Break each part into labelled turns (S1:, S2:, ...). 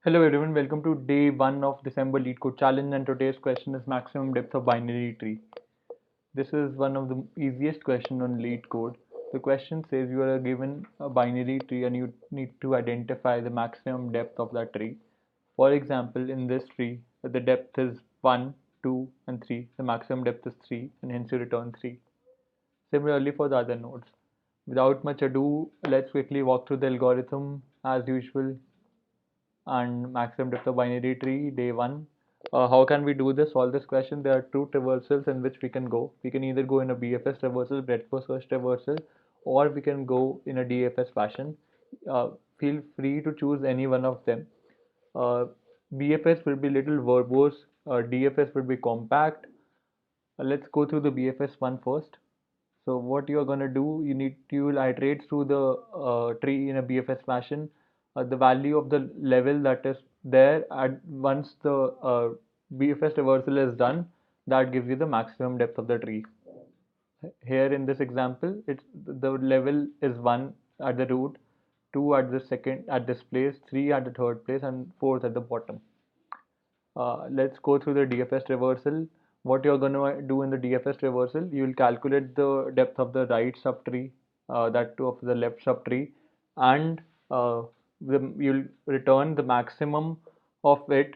S1: Hello everyone, welcome to day 1 of December Lead Code Challenge, and today's question is maximum depth of binary tree. This is one of the easiest question on Lead Code. The question says you are given a binary tree and you need to identify the maximum depth of that tree. For example, in this tree, the depth is 1, 2 and 3. The maximum depth is 3 and hence you return 3. Similarly for the other nodes. Without much ado, let's quickly walk through the algorithm as usual. And maximum depth of binary tree, day 1. How can we do this? Solve this question. There are two traversals in which we can go. We can either go in a BFS traversal, breadth first search traversal, or we can go in a DFS fashion. Feel free to choose any one of them. uh, BFS will be little verbose, DFS will be compact. Let's go through the BFS one first. So what you are going to do, you will iterate through the tree in a BFS fashion. The value of the level that is there at once the BFS reversal is done, that gives you the maximum depth of the tree. Here in this example, it's the level is 1 at the root, 2 at the second at this place, 3 at the third place, and 4th at the bottom. Let's go through the DFS traversal. What you're going to do in the DFS traversal, you will calculate the depth of the right subtree, that too of the left subtree, and you'll return the maximum of it,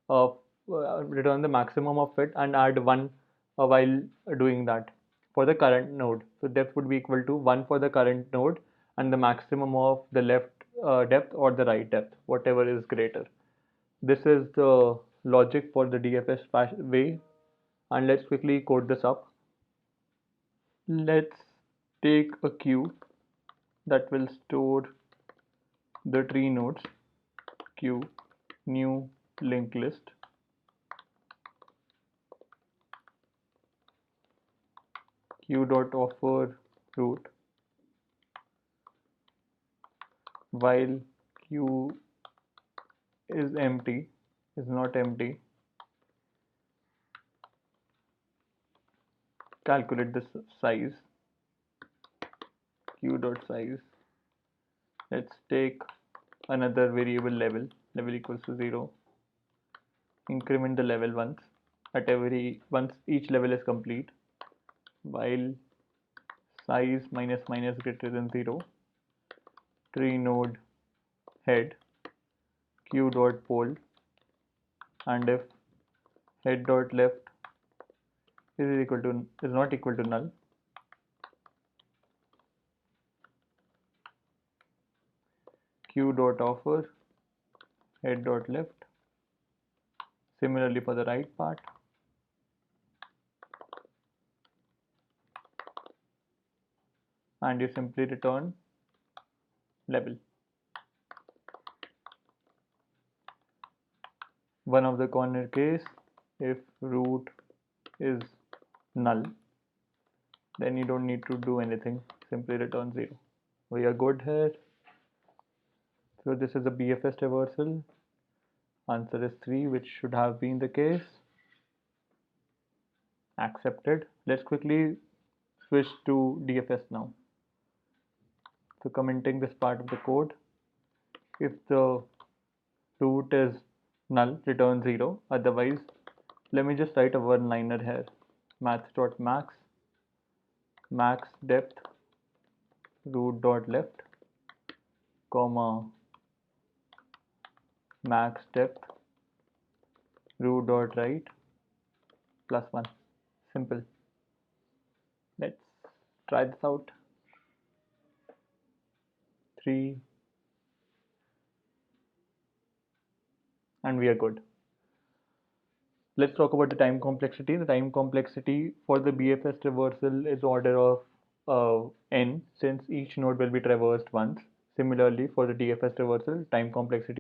S1: uh, and add 1 while doing that for the current node. So depth would be equal to 1 for the current node and the maximum of the left depth or the right depth, whatever is greater. This is the logic for the DFS way, and let's quickly code this up. Let's take a queue that will store the tree nodes. Queue new linked list, queue.offer root, while queue is not empty, calculate the size, queue.size. Let's take another variable level equals to 0, increment the level once each level is complete, while size minus minus greater than 0, tree node head q dot poll, and if head dot left is not equal to null, q dot offer head dot left. Similarly for the right part, and you simply return level. One of the corner case, if root is null, then you don't need to do anything, simply return 0. We are good here. So this is the BFS traversal. Answer is 3, which should have been the case. Accepted. Let's quickly switch to DFS now. So commenting this part of the code, if the root is null, return 0. Otherwise, let me just write a one-liner here. Math.max max depth root dot left, comma max depth root dot right plus 1. Simple. Let's try this out. 3, and we are good. Let's talk about the time complexity. The time complexity for the BFS traversal is order of n, since each node will be traversed once. Similarly, for the DFS traversal, time complexity